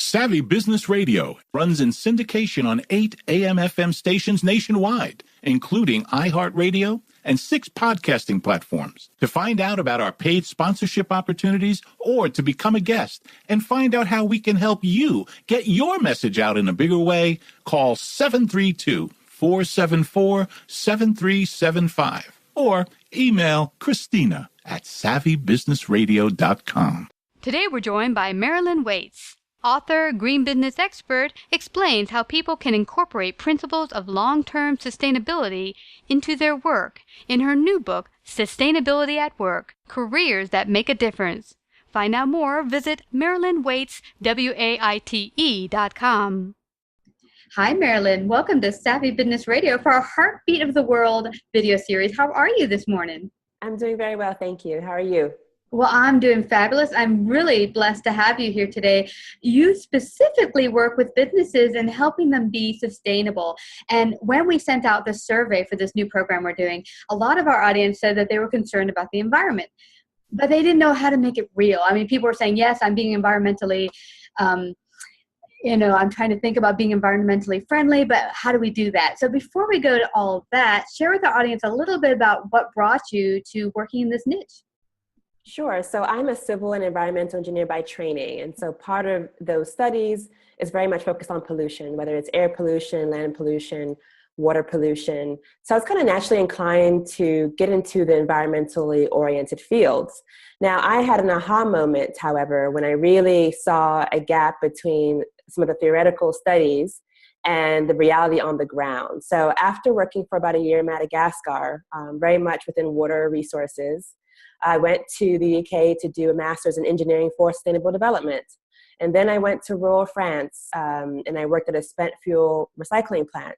Savvy Business Radio runs in syndication on 8 AM/FM stations nationwide, including iHeartRadio and 6 podcasting platforms. To find out about our paid sponsorship opportunities or to become a guest and find out how we can help you get your message out in a bigger way, call 732-474-7375 or email Christina at savvybusinessradio.com. Today we're joined by Marilyn Waite. Author, green business expert, explains how people can incorporate principles of long-term sustainability into their work in her new book, Sustainability at Work, Careers That Make a Difference. Find out more, visit MarilynWaite.com. Hi, Marilyn. Welcome to Savvy Business Radio for our Heartbeat of the World video series. How are you this morning? I'm doing very well, thank you. How are you? Well, I'm doing fabulous. I'm really blessed to have you here today. You specifically work with businesses and helping them be sustainable. And when we sent out the survey for this new program we're doing, a lot of our audience said that they were concerned about the environment, but they didn't know how to make it real. I mean, people were saying, yes, I'm being environmentally, I'm trying to think about being environmentally friendly, but how do we do that? So before we go to all of that, share with our audience a little bit about what brought you to working in this niche. Sure. So I'm a civil and environmental engineer by training. And so part of those studies is very much focused on pollution, whether it's air pollution, land pollution, water pollution. So I was kind of naturally inclined to get into the environmentally oriented fields. Now, I had an aha moment, however, when I really saw a gap between some of the theoretical studies and the reality on the ground. So after working for about a year in Madagascar, very much within water resources, I went to the UK to do a master's in engineering for sustainable development. And then I went to rural France and I worked at a spent fuel recycling plant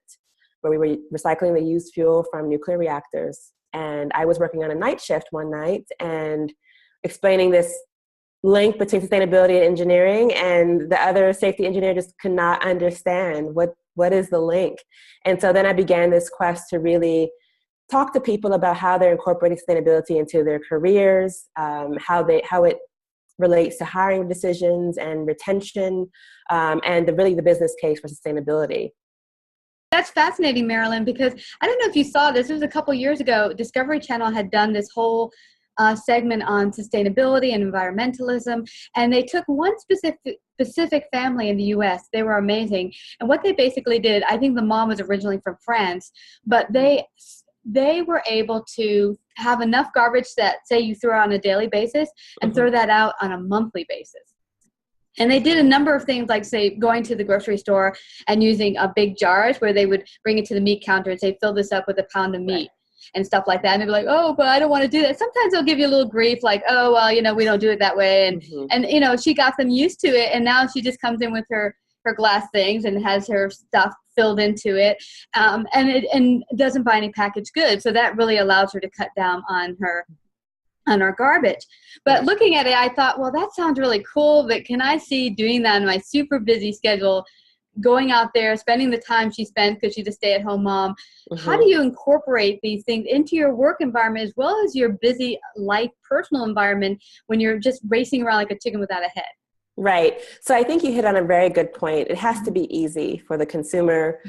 where we were recycling the used fuel from nuclear reactors. And I was working on a night shift one night and explaining this link between sustainability and engineering, and the other safety engineer just could not understand what is the link. And so then I began this quest to really talk to people about how they're incorporating sustainability into their careers, how it relates to hiring decisions and retention, and the business case for sustainability. That's fascinating, Marilyn, because I don't know if you saw this. It was a couple years ago. Discovery Channel had done this whole segment on sustainability and environmentalism, and they took one specific family in the U.S. They were amazing. And what they basically did, I think the mom was originally from France, but they were able to have enough garbage that, say, you throw out on a daily basis and throw that out on a monthly basis. And they did a number of things, like, say, going to the grocery store and using big jars where they would bring it to the meat counter and say, fill this up with a pound of meat and stuff like that. And they'd be like, oh, but I don't want to do that. Sometimes they'll give you a little grief, like, oh, well, we don't do it that way. And she got them used to it. And now she just comes in with her glass things and has her stuff filled into it, and doesn't buy any packaged goods. So that really allows her to cut down on her garbage. But looking at it, I thought, well, that sounds really cool, but can I see doing that in my super busy schedule, going out there, spending the time she spends because she's a stay-at-home mom? How do you incorporate these things into your work environment as well as your busy life, personal environment, when you're just racing around like a chicken without a head? Right. So I think you hit on a very good point. It has to be easy for the consumer.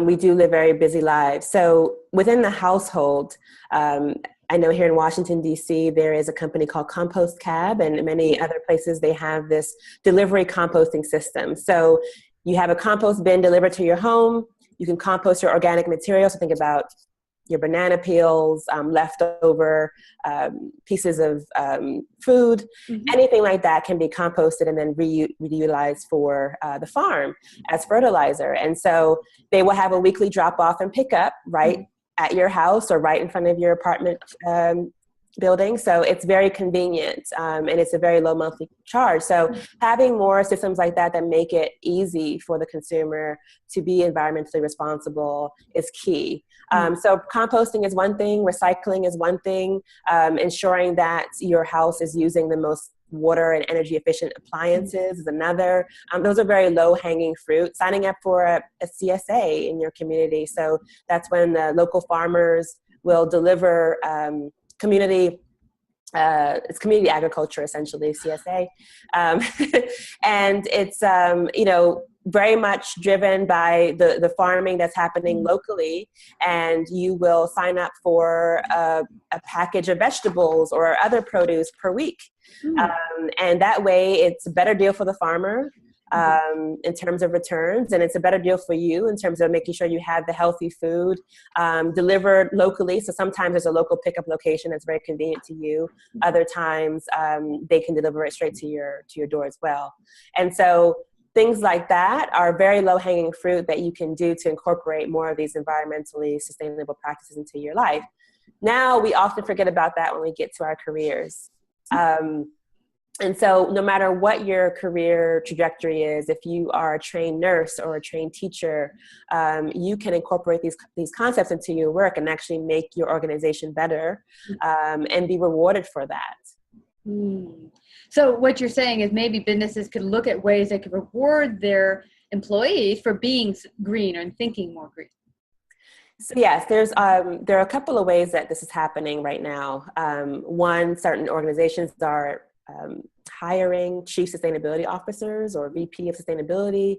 We do live very busy lives. So within the household, I know here in Washington, D.C., there is a company called Compost Cab, and in many other places they have this delivery composting system. So you have a compost bin delivered to your home. You can compost your organic material. So think about your banana peels, leftover pieces of food, anything like that can be composted and then reutilized for the farm as fertilizer. And so they will have a weekly drop off and pick up right at your house or right in front of your apartment building. So it's very convenient, and it's a very low monthly charge. So having more systems like that make it easy for the consumer to be environmentally responsible is key. So composting is one thing, recycling is one thing, ensuring that your house is using the most water and energy efficient appliances is another. Those are very low hanging fruit. Signing up for a CSA in your community. So that's when the local farmers will deliver community it's community agriculture, essentially, CSA. And it's, very much driven by the farming that's happening locally. And you will sign up for a package of vegetables or other produce per week. And that way it's a better deal for the farmer in terms of returns, and it's a better deal for you in terms of making sure you have the healthy food delivered locally. So sometimes there's a local pickup location that's very convenient to you. Other times they can deliver it straight to your door as well. And so things like that are very low-hanging fruit that you can do to incorporate more of these environmentally sustainable practices into your life. Now, we often forget about that when we get to our careers. And so no matter what your career trajectory is, if you are a trained nurse or a trained teacher, you can incorporate these concepts into your work and actually make your organization better and be rewarded for that. So what you're saying is maybe businesses could look at ways they could reward their employees for being green and thinking more green. So yes, there are a couple of ways that this is happening right now. One, certain organizations are hiring chief sustainability officers or VP of sustainability.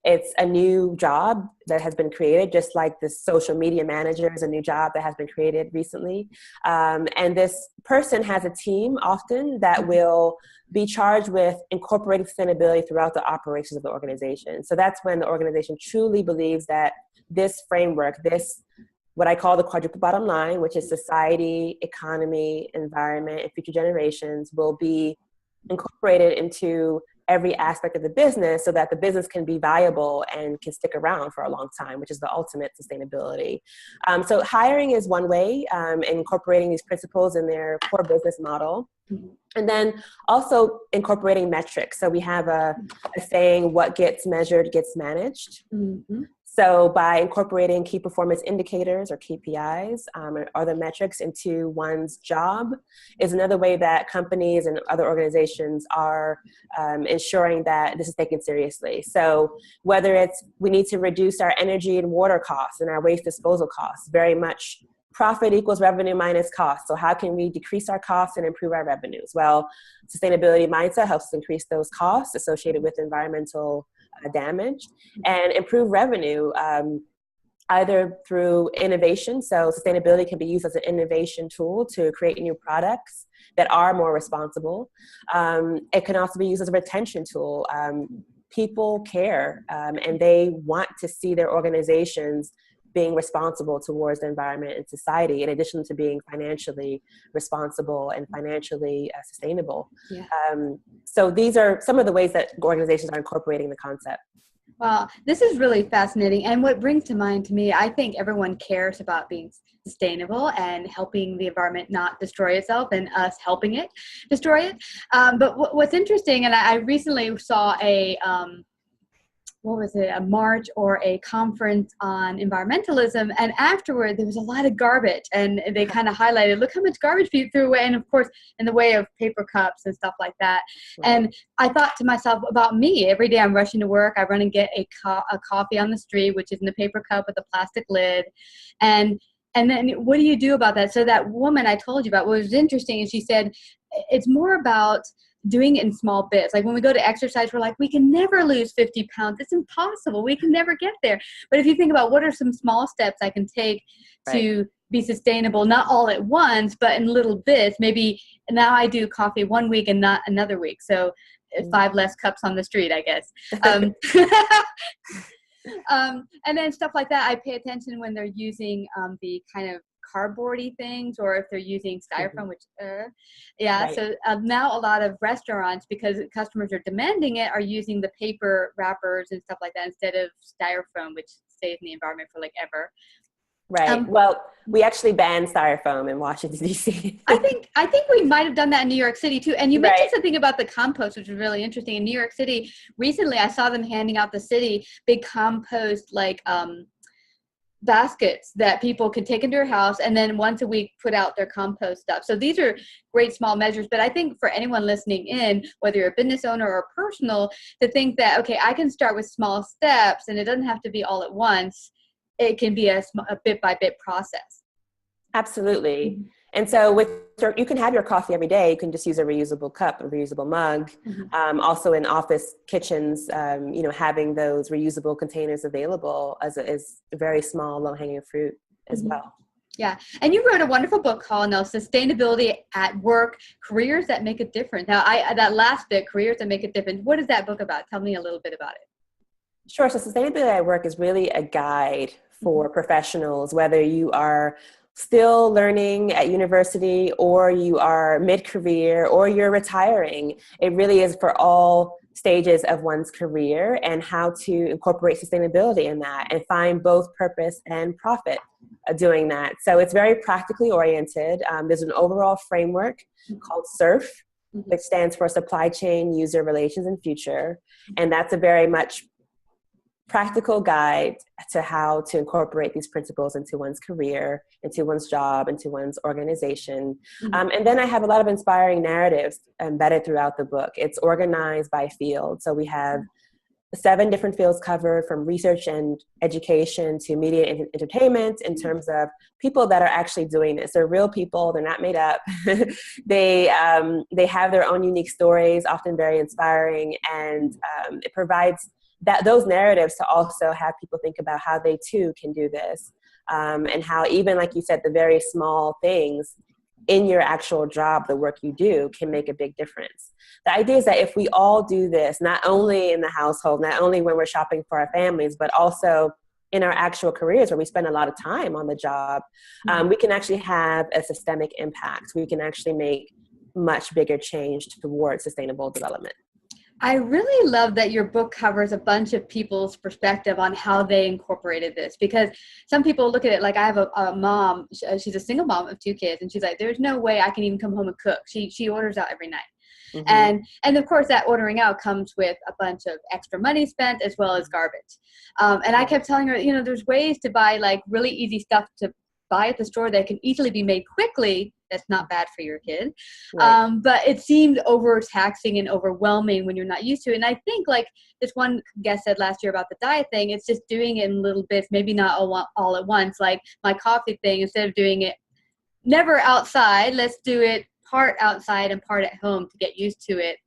It's a new job that has been created, just like the social media manager is a new job that has been created recently. And this person has a team often that will be charged with incorporating sustainability throughout the operations of the organization. So that's when the organization truly believes that this framework, what I call the quadruple bottom line, which is society, economy, environment, and future generations, will be incorporated into every aspect of the business so that the business can be viable and can stick around for a long time, which is the ultimate sustainability. So hiring is one way, incorporating these principles in their core business model. And then also incorporating metrics. So we have a saying, what gets measured gets managed. So by incorporating key performance indicators or KPIs or other metrics into one's job is another way that companies and other organizations are ensuring that this is taken seriously. So whether it's we need to reduce our energy and water costs and our waste disposal costs, very much profit equals revenue minus cost. So how can we decrease our costs and improve our revenues? Well, sustainability mindset helps us increase those costs associated with environmental damage and improve revenue either through innovation. So sustainability can be used as an innovation tool to create new products that are more responsible. It can also be used as a retention tool. People care and they want to see their organizations being responsible towards the environment and society, in addition to being financially responsible and financially sustainable. Yeah. So these are some of the ways that organizations are incorporating the concept. Wow, this is really fascinating. And what brings to mind to me, I think everyone cares about being sustainable and helping the environment not destroy itself and us helping it destroy it. But what's interesting, and I recently saw a march or a conference on environmentalism, and afterward there was a lot of garbage, and they kind of highlighted, look how much garbage people threw away, and of course in the way of paper cups and stuff like that. And I thought to myself about me, every day I'm rushing to work, I run and get a coffee on the street, which is in a paper cup with a plastic lid, and then what do you do about that? So that woman I told you about, what was interesting is she said it's more about doing it in small bits. Like when we go to exercise, we're like, we can never lose 50 pounds. It's impossible. We can never get there. But if you think about what are some small steps I can take to be sustainable, not all at once, but in little bits, maybe now I do coffee one week and not another week. So 5 less cups on the street, I guess. And then stuff like that, I pay attention when they're using the kind of cardboardy things, or if they're using styrofoam, which so now a lot of restaurants, because customers are demanding it, are using the paper wrappers and stuff like that instead of styrofoam, which stays in the environment for like ever. Well, we actually banned styrofoam in Washington, D.C. I think we might have done that in New York City too. And you mentioned something about the compost, which was really interesting. In New York City, recently I saw them handing out the city big compost baskets that people could take into their house and then once a week put out their compost stuff. So these are great small measures, but I think for anyone listening in, whether you're a business owner or personal, to think that, okay, I can start with small steps and it doesn't have to be all at once. It can be a bit by bit process. Absolutely. And so you can have your coffee every day. You can just use a reusable cup, a reusable mug. Mm-hmm. Also in office kitchens, having those reusable containers available is a very small, low-hanging fruit as mm-hmm. well. Yeah. And you wrote a wonderful book called Sustainability at Work, Careers That Make a Difference. Now, that last bit, Careers That Make a Difference, what is that book about? Tell me a little bit about it. Sure. So Sustainability at Work is really a guide for mm-hmm. professionals, whether you are still learning at university or you are mid-career or you're retiring. It really is for all stages of one's career and how to incorporate sustainability in that and find both purpose and profit doing that. So it's very practically oriented. There's an overall framework called SURF, which stands for Supply Chain, User Relations, and Future. And that's a very much practical guide to how to incorporate these principles into one's career, into one's job, into one's organization. Mm-hmm. And then I have a lot of inspiring narratives embedded throughout the book. It's organized by field. So we have 7 different fields covered, from research and education to media and entertainment, in terms of people that are actually doing this. They're real people. They're not made up. They have their own unique stories, often very inspiring, and it provides those narratives to also have people think about how they too can do this, and how, even like you said, the very small things in your actual job, the work you do, can make a big difference. The idea is that if we all do this, not only in the household, not only when we're shopping for our families, but also in our actual careers where we spend a lot of time on the job, we can actually have a systemic impact. We can actually make much bigger change towards sustainable development. I really love that your book covers a bunch of people's perspective on how they incorporated this, because some people look at it like, I have a mom, she's a single mom of 2 kids, and she's like, there's no way I can even come home and cook. She orders out every night. Mm-hmm. And of course that ordering out comes with a bunch of extra money spent as well as garbage. And I kept telling her, there's ways to buy like really easy stuff to buy at the store that can easily be made quickly. That's not bad for your kid. Right. But it seemed overtaxing and overwhelming when you're not used to it. And I think, like this one guest said last year about the diet thing, it's just doing it in little bits, maybe not all at once. Like my coffee thing, instead of doing it never outside, let's do it part outside and part at home to get used to it.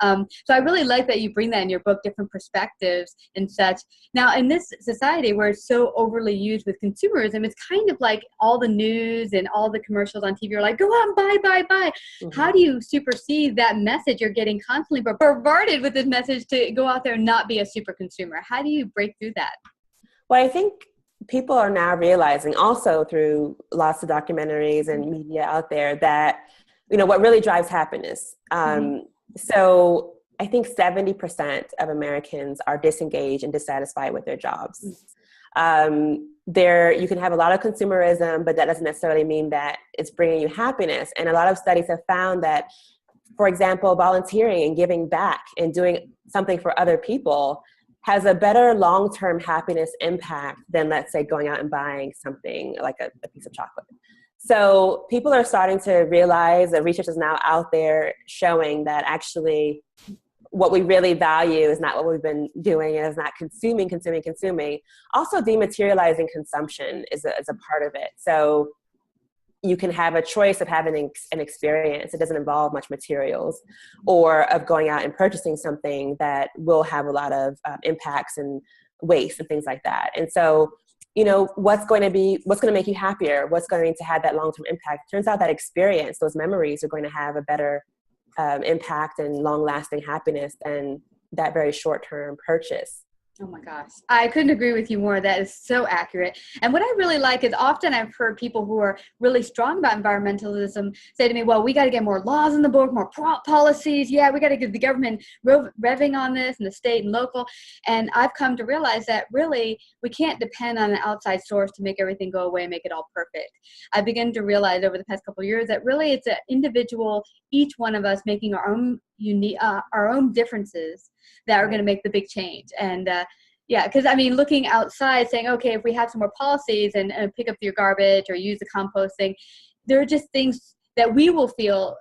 So I really like that you bring that in your book, different perspectives and such. Now, in this society where it's so overly used with consumerism, it's kind of like all the news and all the commercials on TV are like, go out and buy, buy, buy. Mm-hmm. How do you supersede that message? You're getting constantly bombarded with this message to go out there and not be a super consumer. How do you break through that? Well, I think people are now realizing, also through lots of documentaries and media out there, that, what really drives happiness. So I think 70% of Americans are disengaged and dissatisfied with their jobs. You can have a lot of consumerism, but that doesn't necessarily mean that it's bringing you happiness. And a lot of studies have found that, for example, volunteering and giving back and doing something for other people has a better long-term happiness impact than, let's say, going out and buying something like a piece of chocolate. So people are starting to realize that research is now out there showing that actually what we really value is not what we've been doing, and is not consuming. Also, dematerializing consumption is a part of it. So you can have a choice of having an experience. It doesn't involve much materials, or of going out and purchasing something that will have a lot of impacts and waste and things like that. And so, what's going to make you happier? What's going to have that long-term impact? Turns out that experience, those memories, are going to have a better impact and long-lasting happiness than that very short-term purchase. Oh my gosh. I couldn't agree with you more. That is so accurate. And what I really like is, often I've heard people who are really strong about environmentalism say to me, well, we got to get more laws in the book, more policies. Yeah, we got to get the government revving on this, and the state and local. And I've come to realize that really we can't depend on an outside source to make everything go away and make it all perfect. I began to realize over the past couple of years that really it's an individual, each one of us making our own our own differences that are going to make the big change. And because looking outside saying, okay, if we have some more policies and pick up your garbage or use the composting, there are just things that we will feel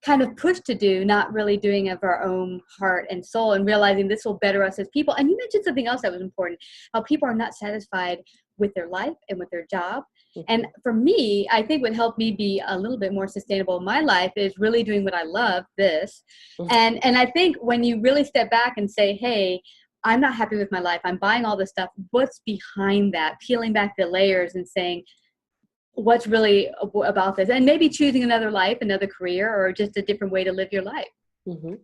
kind of pushed to do, not really doing of our own heart and soul, and realizing this will better us as people. And you mentioned something else that was important, how people are not satisfied with their life and with their job. And for me, I think what helped me be a little bit more sustainable in my life is really doing what I love, this. And I think when you really step back and say, hey, I'm not happy with my life, I'm buying all this stuff, what's behind that? Peeling back the layers and saying, what's really about this? And maybe choosing another life, another career, or just a different way to live your life. And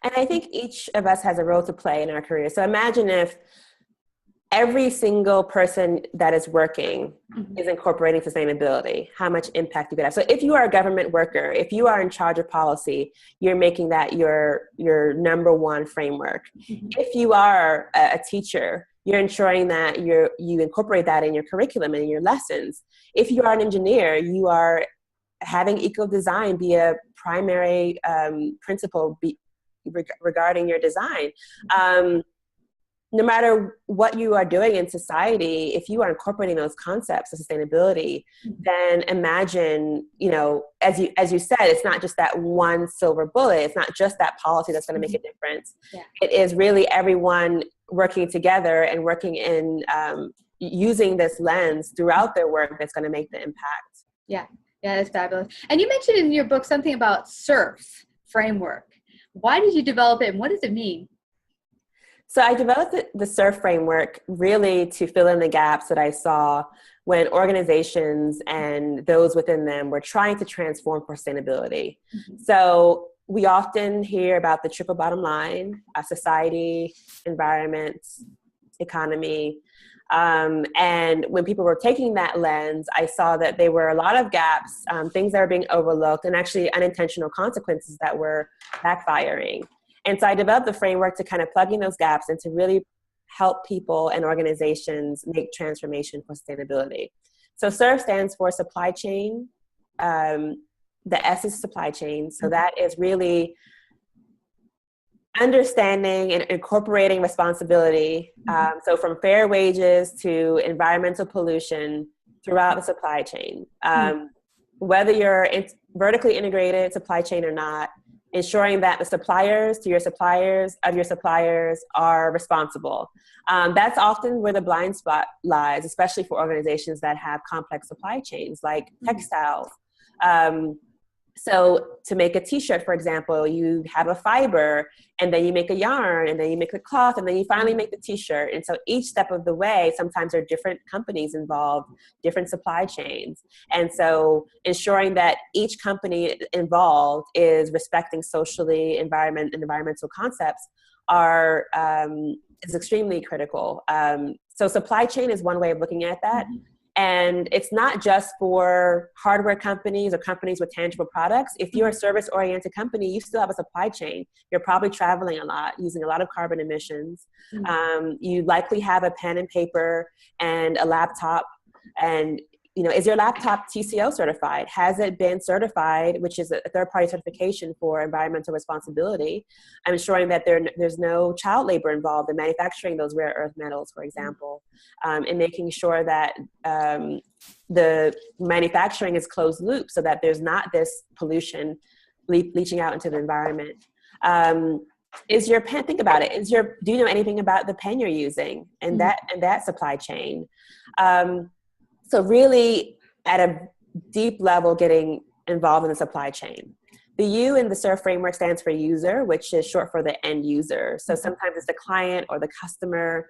I think each of us has a role to play in our career. So imagine if every single person that is working is incorporating sustainability, how much impact you could have. So if you are a government worker, if you are in charge of policy, you're making that your number one framework. If you are a teacher, you're ensuring that you incorporate that in your curriculum and in your lessons. If you are an engineer, you are having eco-design be a primary principle regarding your design. No matter what you are doing in society, if you are incorporating those concepts of sustainability, then imagine, as you said, it's not just that one silver bullet. It's not just that policy that's going to make a difference. It is really everyone working together and working in using this lens throughout their work that's going to make the impact. Yeah, that's fabulous. And you mentioned in your book something about SURF framework. Why did you develop it, and what does it mean? So I developed the SURF framework really to fill in the gaps that I saw when organizations and those within them were trying to transform for sustainability. So we often hear about the triple bottom line, society, environment, economy. And when people were taking that lens, I saw that there were a lot of gaps, things that were being overlooked, and actually unintentional consequences that were backfiring. And so I developed the framework to kind of plug in those gaps and to really help people and organizations make transformation for sustainability. So SURF stands for supply chain. The S is supply chain. So that is really understanding and incorporating responsibility. So from fair wages to environmental pollution throughout the supply chain. Whether you're vertically integrated supply chain or not, ensuring that the suppliers to your suppliers of your suppliers are responsible. That's often where the blind spot lies, especially for organizations that have complex supply chains like textiles. So to make a t-shirt, for example, you have a fiber, and then you make a yarn, and then you make the cloth, and then you finally make the t-shirt. And so each step of the way, sometimes there are different companies involved, different supply chains. And so ensuring that each company involved is respecting socially, environmental concepts is extremely critical. So supply chain is one way of looking at that. And it's not just for hardware companies or companies with tangible products. If you're a service-oriented company, you still have a supply chain. You're probably traveling a lot, using a lot of carbon emissions. You likely have a pen and paper and a laptop. And is your laptop TCO certified? Has it been certified, which is a third-party certification for environmental responsibility? I'm ensuring that there's no child labor involved in manufacturing those rare earth metals, for example, and making sure that the manufacturing is closed loop so that there's not this pollution leaching out into the environment. Is your pen, think about it, do you know anything about the pen you're using and that supply chain? So really, at a deep level, getting involved in the supply chain. The U in the SURF framework stands for user, which is short for the end user. So sometimes it's the client or the customer.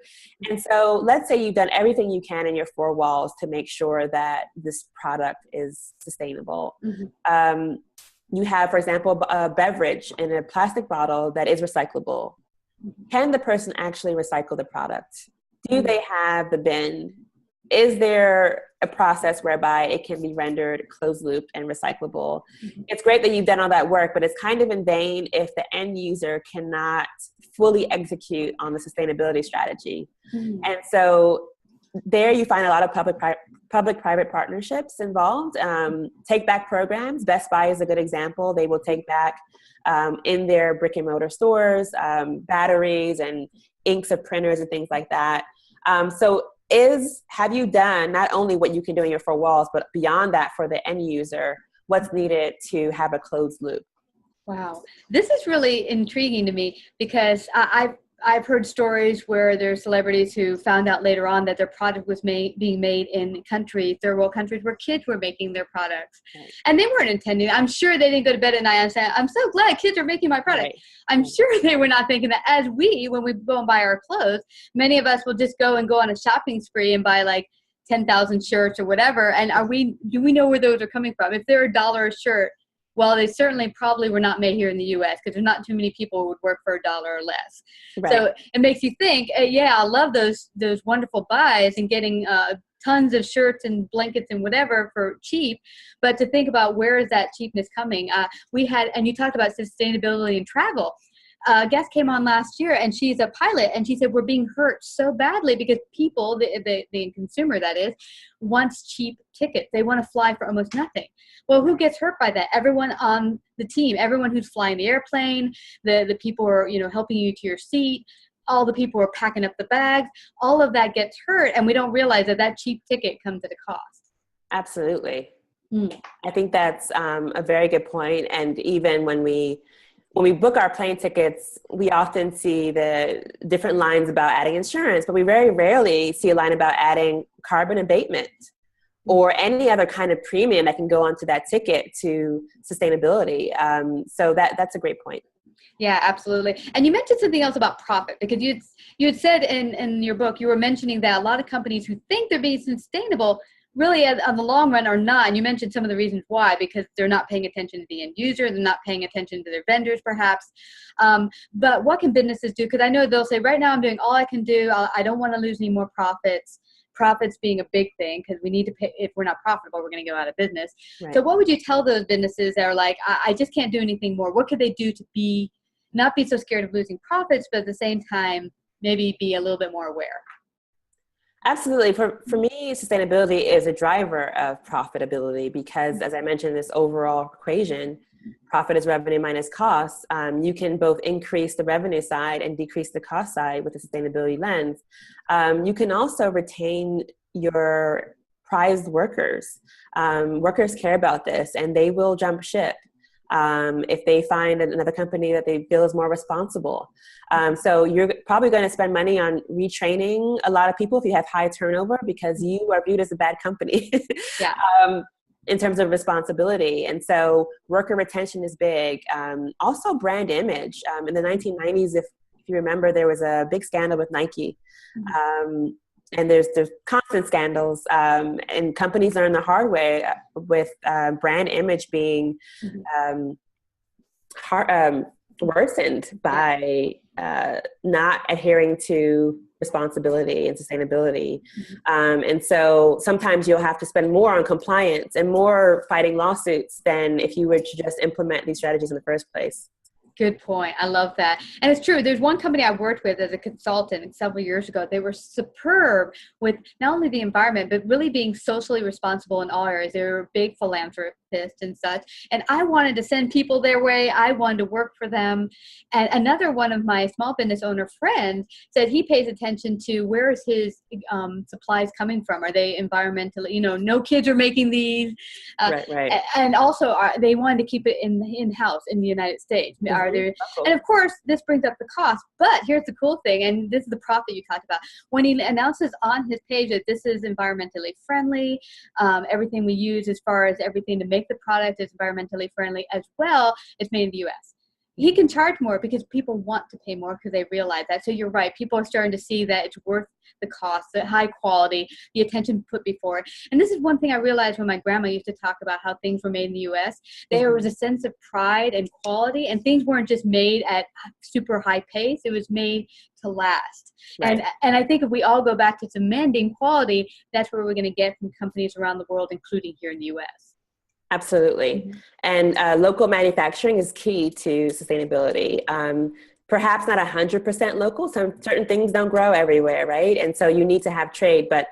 And so let's say you've done everything you can in your four walls to make sure that this product is sustainable. You have, for example, a beverage in a plastic bottle that is recyclable. Can the person actually recycle the product? Do they have the bin? Is there a process whereby it can be rendered closed loop and recyclable? It's great that you've done all that work, but it's kind of in vain if the end user cannot fully execute on the sustainability strategy. And so there you find a lot of public-private partnerships involved. Take back programs. Best Buy is a good example. They will take back in their brick and mortar stores, batteries and inks of printers and things like that. Have you done not only what you can do in your four walls, but beyond that for the end user, what's needed to have a closed loop? Wow. This is really intriguing to me because I've I've heard stories where there's celebrities who found out later on that their product was being made in third world countries where kids were making their products. Right. And they weren't intending it. I'm sure they didn't go to bed at night and say, I'm so glad kids are making my product. Right. I'm sure they were not thinking that, as when we go and buy our clothes, many of us will just go on a shopping spree and buy like 10,000 shirts or whatever. And do we know where those are coming from? If they're $1 a shirt, well, they certainly probably were not made here in the U.S. because there's not too many people who would work for $1 or less. Right. So it makes you think, yeah, I love those wonderful buys and getting tons of shirts and blankets and whatever for cheap. But to think about where is that cheapness coming? And you talked about sustainability and travel. A guest came on last year, and she's a pilot, and she said we're being hurt so badly because people, the consumer that is, wants cheap tickets. They want to fly for almost nothing. Well, who gets hurt by that? Everyone on the team, everyone who's flying the airplane, the people who are helping you to your seat, all the people who are packing up the bags, all of that gets hurt, and we don't realize that cheap ticket comes at a cost. Absolutely. I think that's a very good point. And even when we book our plane tickets, we often see the different lines about adding insurance, but we very rarely see a line about adding carbon abatement or any other kind of premium that can go onto that ticket to sustainability. So that's a great point. Yeah, absolutely. And you mentioned something else about profit, because you had said in your book, you were mentioning that a lot of companies who think they're being sustainable really on the long run are not. And you mentioned some of the reasons why, because they're not paying attention to the end user, they're not paying attention to their vendors perhaps. But what can businesses do? Because I know they'll say, right now I'm doing all I can do. I don't want to lose any more profits. Profits being a big thing, because we need to pay. If we're not profitable, we're going to go out of business. Right. So what would you tell those businesses that are like, I just can't do anything more? What could they do to not be so scared of losing profits, but at the same time, maybe be a little bit more aware? Absolutely. For me, sustainability is a driver of profitability because, as I mentioned, this overall equation, profit is revenue minus costs. You can both increase the revenue side and decrease the cost side with a sustainability lens. You can also retain your prized workers. Workers care about this, and they will jump ship if they find another company that they feel is more responsible. So you're probably going to spend money on retraining a lot of people if you have high turnover, because you are viewed as a bad company. Yeah. In terms of responsibility. And so worker retention is big. Also brand image. In the 1990s, if you remember, there was a big scandal with Nike. And there's constant scandals, and companies learn the hard way with brand image being worsened by not adhering to responsibility and sustainability. And so sometimes you'll have to spend more on compliance and more fighting lawsuits than if you were to just implement these strategies in the first place. Good point. I love that. And it's true. There's one company I worked with as a consultant several years ago. They were superb with not only the environment, but really being socially responsible in all areas. They were big philanthropists and such. And I wanted to send people their way. I wanted to work for them. And another one of my small business owner friends said he pays attention to where is his supplies coming from. Are they environmentally, no kids are making these. Right. And also they wanted to keep it in-house in the United States. And of course, this brings up the cost. But here's the cool thing, and this is the profit you talked about. When he announces on his page that this is environmentally friendly, everything we use as far as everything to make the product is environmentally friendly as well, it's made in the U.S. He can charge more because people want to pay more because they realize that. So you're right. People are starting to see that it's worth the cost, the high quality, the attention put before it. And this is one thing I realized when my grandma used to talk about how things were made in the U.S. There was a sense of pride and quality, and things weren't just made at super high pace. It was made to last. Right. And I think if we all go back to demanding quality, that's where we're going to get from companies around the world, including here in the U.S. Absolutely. And local manufacturing is key to sustainability. Perhaps not 100% local. Certain things don't grow everywhere, right? And so you need to have trade, but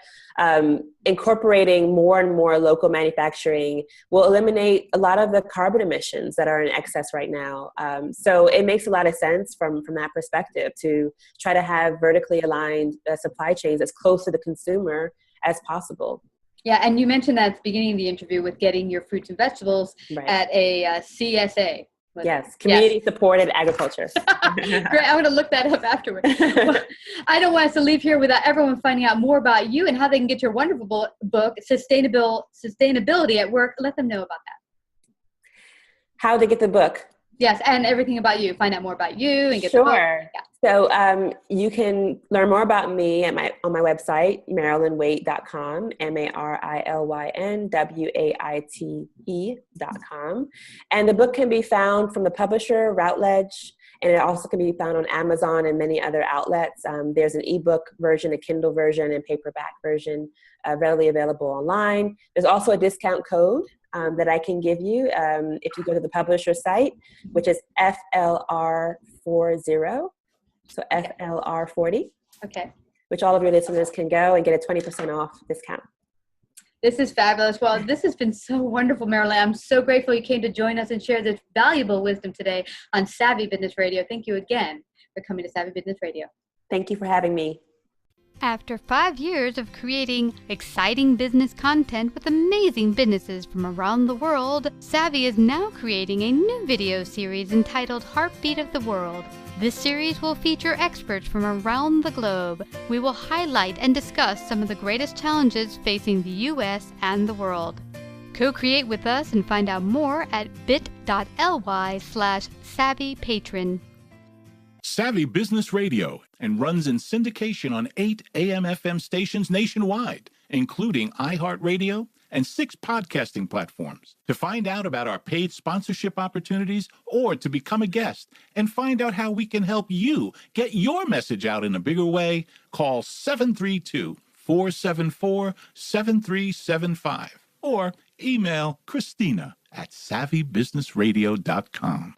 incorporating more and more local manufacturing will eliminate a lot of the carbon emissions that are in excess right now. So it makes a lot of sense from that perspective to try to have vertically aligned supply chains as close to the consumer as possible. Yeah, and you mentioned that at the beginning of the interview with getting your fruits and vegetables at a CSA. Yes, community-supported agriculture. Great, I'm going to look that up afterwards. Well, I don't want us to leave here without everyone finding out more about you and how they can get your wonderful book, Sustainability at Work. Let them know about that. How to get the book. Yes, and everything about you. Find out more about you and get the book. Sure. Yeah. So you can learn more about me on my website, MarilynWaite.com, MarilynWaite.com. And the book can be found from the publisher, Routledge, and it also can be found on Amazon and many other outlets. There's an ebook version, a Kindle version, and paperback version readily available online. There's also a discount code that I can give you if you go to the publisher site, which is FLR40. So FLR40. Okay. Which all of your listeners can go and get a 20% off discount. This is fabulous. Well, this has been so wonderful, Marilyn. I'm so grateful you came to join us and share this valuable wisdom today on Savvy Business Radio. Thank you again for coming to Savvy Business Radio. Thank you for having me. After 5 years of creating exciting business content with amazing businesses from around the world, Savvy is now creating a new video series entitled Heartbeat of the World. This series will feature experts from around the globe. We will highlight and discuss some of the greatest challenges facing the U.S. and the world. Co-create with us and find out more at bit.ly/savvypatron. Savvy Business Radio and runs in syndication on 8 AM/FM stations nationwide, including iHeartRadio and 6 podcasting platforms. To find out about our paid sponsorship opportunities or to become a guest and find out how we can help you get your message out in a bigger way, call 732-474-7375 or email Christina at savvybusinessradio.com.